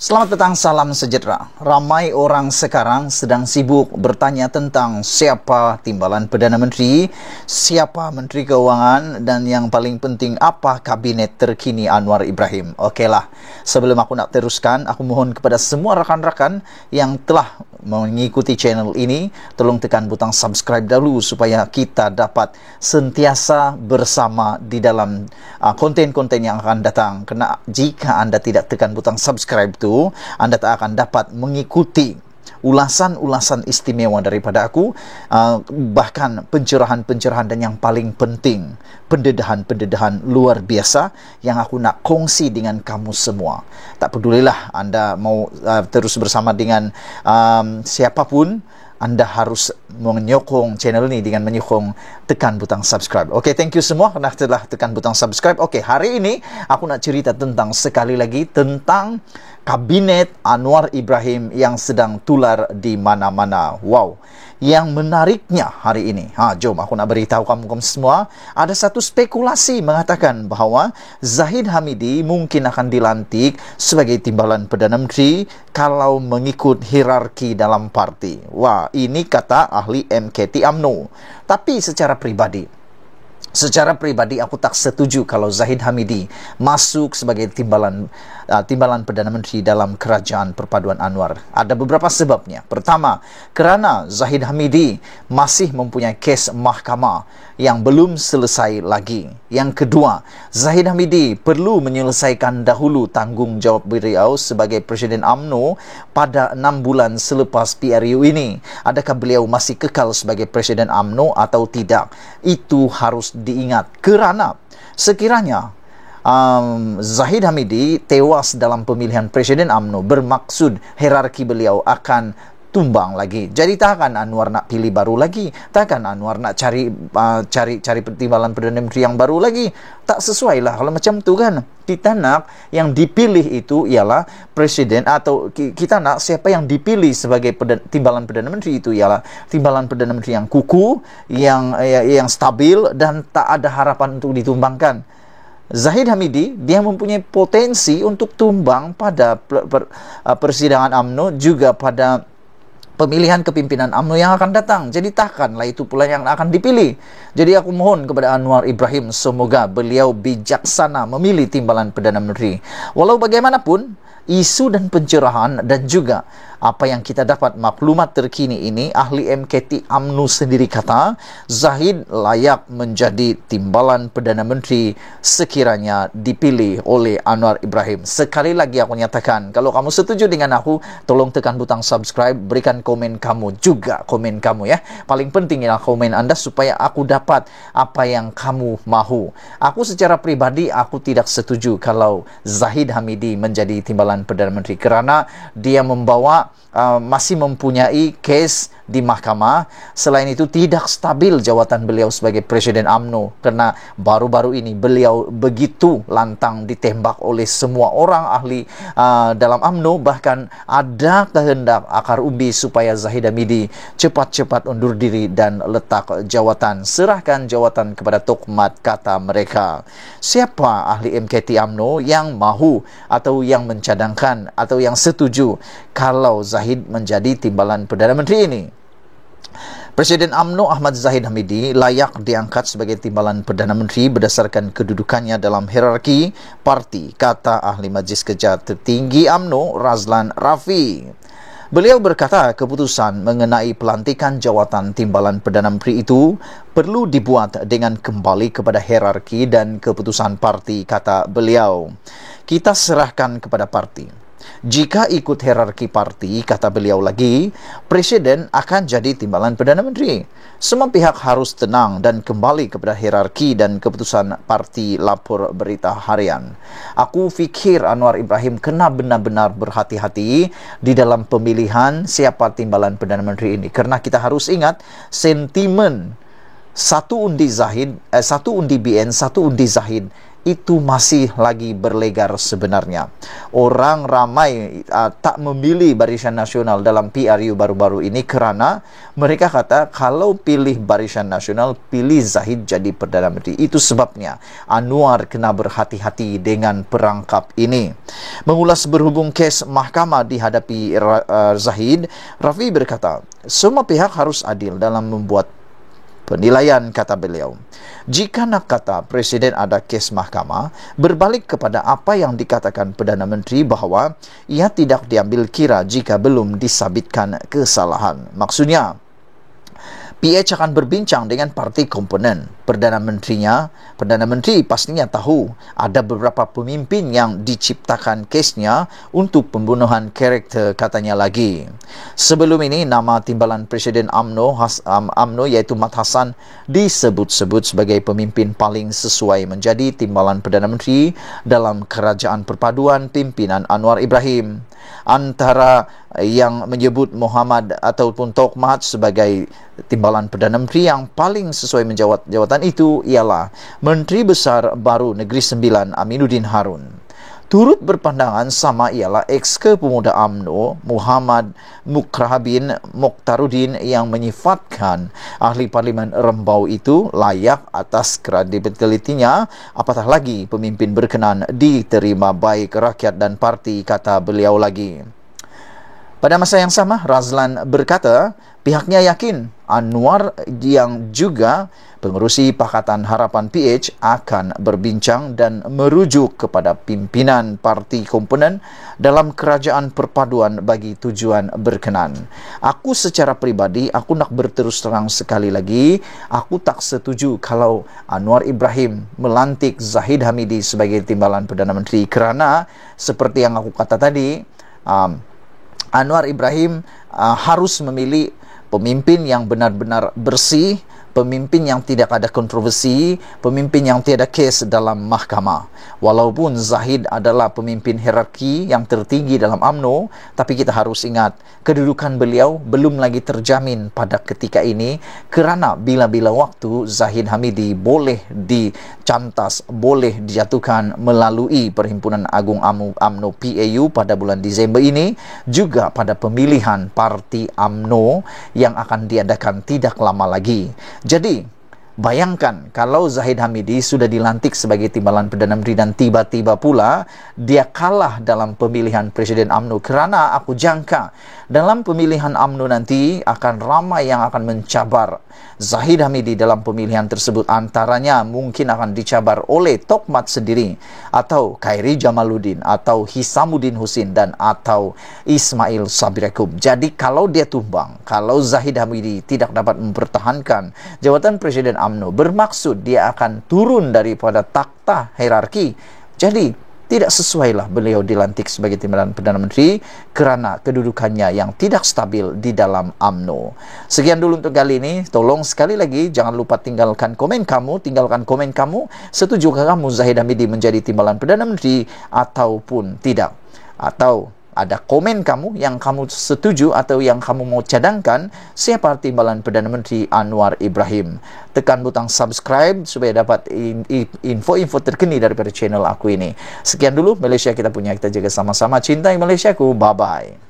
Selamat petang, salam sejahtera. Ramai orang sekarang sedang sibuk bertanya tentang siapa timbalan Perdana Menteri, siapa Menteri Keuangan, dan yang paling penting, apa kabinet terkini Anwar Ibrahim. Okeylah, sebelum aku nak teruskan, aku mohon kepada semua rakan-rakan yang telah mengikuti channel ini, tolong tekan butang subscribe dahulu supaya kita dapat sentiasa bersama di dalam konten-konten yang akan datang. Kerana jika anda tidak tekan butang subscribe itu, anda tak akan dapat mengikuti ulasan-ulasan istimewa daripada aku, bahkan pencerahan-pencerahan dan yang paling penting, pendedahan-pendedahan luar biasa yang aku nak kongsi dengan kamu semua. Tak pedulilah anda mau terus bersama dengan siapapun, anda harus menyokong channel ini dengan menyokong tekan butang subscribe. Okey, thank you semua kerana telah tekan butang subscribe. Okey, hari ini aku nak cerita tentang, sekali lagi, tentang kabinet Anwar Ibrahim yang sedang tular di mana-mana. Wow. Yang menariknya hari ini, jom aku nak beritahu kamu semua, ada satu spekulasi mengatakan bahawa Zahid Hamidi mungkin akan dilantik sebagai timbalan Perdana Menteri kalau mengikut hierarki dalam parti. Wah, ini kata ahli MKT UMNO. Tapi secara pribadi aku tak setuju kalau Zahid Hamidi masuk sebagai timbalan Perdana Menteri dalam kerajaan perpaduan Anwar. Ada beberapa sebabnya. Pertama, kerana Zahid Hamidi masih mempunyai kes mahkamah yang belum selesai lagi. Yang kedua, Zahid Hamidi perlu menyelesaikan dahulu tanggungjawab beliau sebagai Presiden UMNO pada 6 bulan selepas PRU ini. Adakah beliau masih kekal sebagai Presiden UMNO atau tidak? Itu harus diingat, kerana sekiranya Zahid Hamidi tewas dalam pemilihan Presiden UMNO, bermaksud hierarki beliau akan tumbang lagi. Jadi takkan Anwar nak pilih baru lagi, takkan Anwar nak cari timbalan Perdana Menteri yang baru lagi. Tak sesuai lah kalau macam tu kan. Kita nak yang dipilih itu ialah Presiden, atau kita nak siapa yang dipilih sebagai timbalan Perdana Menteri itu ialah timbalan Perdana Menteri yang kukuh, yang stabil dan tak ada harapan untuk ditumbangkan. Zahid Hamidi, dia mempunyai potensi untuk tumbang pada persidangan UMNO, juga pada pemilihan kepimpinan UMNO yang akan datang. Jadi takkanlah itu pula yang akan dipilih. Jadi aku mohon kepada Anwar Ibrahim, semoga beliau bijaksana memilih timbalan Perdana Menteri. Walau bagaimanapun, isu dan pencerahan dan juga apa yang kita dapat maklumat terkini ini, ahli MKT UMNO sendiri kata Zahid layak menjadi timbalan Perdana Menteri sekiranya dipilih oleh Anwar Ibrahim. Sekali lagi aku nyatakan, kalau kamu setuju dengan aku, tolong tekan butang subscribe, berikan komen kamu juga, komen kamu ya. Paling penting ialah komen anda supaya aku dapat apa yang kamu mahu. Aku secara pribadi, aku tidak setuju kalau Zahid Hamidi menjadi timbalan Perdana Menteri kerana dia masih mempunyai kes di mahkamah. Selain itu, tidak stabil jawatan beliau sebagai Presiden UMNO kerana baru-baru ini beliau begitu lantang ditembak oleh semua orang ahli dalam UMNO. Bahkan ada kehendak akar umbi supaya Zahid Hamidi cepat-cepat undur diri dan letak jawatan, serahkan jawatan kepada Tokmat, kata mereka. Siapa ahli MKT UMNO yang mahu atau yang mencadangkan atau yang setuju kalau Zahid menjadi timbalan Perdana Menteri ini? Presiden UMNO Ahmad Zahid Hamidi layak diangkat sebagai timbalan Perdana Menteri berdasarkan kedudukannya dalam hierarki parti, kata ahli Majlis Kerja Tertinggi UMNO Razlan Rafi. Beliau berkata keputusan mengenai pelantikan jawatan timbalan Perdana Menteri itu perlu dibuat dengan kembali kepada hierarki dan keputusan parti, kata beliau. Kita serahkan kepada parti. Jika ikut hierarki parti, kata beliau lagi, Presiden akan jadi timbalan Perdana Menteri. Semua pihak harus tenang dan kembali kepada hierarki dan keputusan parti, lapor Berita Harian. Aku fikir Anwar Ibrahim kena benar-benar berhati-hati di dalam pemilihan siapa timbalan Perdana Menteri ini. Kerana kita harus ingat sentimen satu undi BN, satu undi Zahid, itu masih lagi berlegar sebenarnya. Orang ramai tak memilih Barisan Nasional dalam PRU baru-baru ini kerana mereka kata kalau pilih Barisan Nasional, pilih Zahid jadi Perdana Menteri. Itu sebabnya Anwar kena berhati-hati dengan perangkap ini. Mengulas berhubung kes mahkamah dihadapi Zahid, Rafi berkata, semua pihak harus adil dalam membuat penilaian, kata beliau. Jika nak kata Presiden ada kes mahkamah, berbalik kepada apa yang dikatakan Perdana Menteri bahawa ia tidak diambil kira jika belum disabitkan kesalahan. Maksudnya, PH akan berbincang dengan parti komponen. Perdana Menteri pastinya tahu ada beberapa pemimpin yang diciptakan kesnya untuk pembunuhan karakter, katanya lagi. Sebelum ini, nama timbalan Presiden UMNO iaitu Mat Hassan disebut-sebut sebagai pemimpin paling sesuai menjadi timbalan Perdana Menteri dalam Kerajaan Perpaduan pimpinan Anwar Ibrahim. Antara yang menyebut Muhammad ataupun Tok Mahat sebagai timbalan Perdana Menteri yang paling sesuai menjawat jawatan itu ialah Menteri Besar Baru Negeri Sembilan Aminuddin Harun. Turut berpandangan sama ialah ex-Kepemuda UMNO Muhammad Mukrahabin Mokhtaruddin yang menyifatkan ahli Parlimen Rembau itu layak atas kredibilitinya, apatah lagi pemimpin berkenan diterima baik rakyat dan parti, kata beliau lagi. Pada masa yang sama, Razlan berkata pihaknya yakin Anwar yang juga pengerusi Pakatan Harapan PH akan berbincang dan merujuk kepada pimpinan parti komponen dalam Kerajaan Perpaduan bagi tujuan berkenan. Aku secara pribadi, aku nak berterus terang sekali lagi, aku tak setuju kalau Anwar Ibrahim melantik Zahid Hamidi sebagai timbalan Perdana Menteri kerana seperti yang aku kata tadi, Anwar Ibrahim harus memilih pemimpin yang benar-benar bersih, pemimpin yang tidak ada kontroversi, pemimpin yang tiada kes dalam mahkamah. Walaupun Zahid adalah pemimpin hierarki yang tertinggi dalam UMNO, tapi kita harus ingat, kedudukan beliau belum lagi terjamin pada ketika ini kerana bila-bila waktu Zahid Hamidi boleh dicantas, boleh dijatuhkan melalui Perhimpunan Agung UMNO PAU pada bulan Disember ini, juga pada pemilihan parti UMNO yang akan diadakan tidak lama lagi. Jadi, bayangkan kalau Zahid Hamidi sudah dilantik sebagai timbalan Perdana Menteri dan tiba-tiba pula dia kalah dalam pemilihan Presiden UMNO, kerana aku jangka dalam pemilihan UMNO nanti akan ramai yang akan mencabar Zahid Hamidi dalam pemilihan tersebut. Antaranya mungkin akan dicabar oleh Tok Mat sendiri, atau Khairi Jamaluddin, atau Hisamuddin Husin, dan atau Ismail Sabri Yaakob. Jadi kalau dia tumbang, kalau Zahid Hamidi tidak dapat mempertahankan jawatan Presiden UMNO, bermaksud dia akan turun daripada takhta hierarki. Jadi tidak sesuailah beliau dilantik sebagai timbalan Perdana Menteri kerana kedudukannya yang tidak stabil di dalam UMNO. Sekian dulu untuk kali ini. Tolong sekali lagi jangan lupa tinggalkan komen kamu. Setujukah kamu Zahid Hamidi menjadi timbalan Perdana Menteri ataupun tidak? Atau ada komen kamu yang kamu setuju atau yang kamu mau cadangkan siapa timbalan Perdana Menteri Anwar Ibrahim. Tekan butang subscribe supaya dapat info-info terkini daripada channel aku ini. Sekian dulu Malaysia kita punya, kita jaga sama-sama. Cintai Malaysiaku. Bye-bye.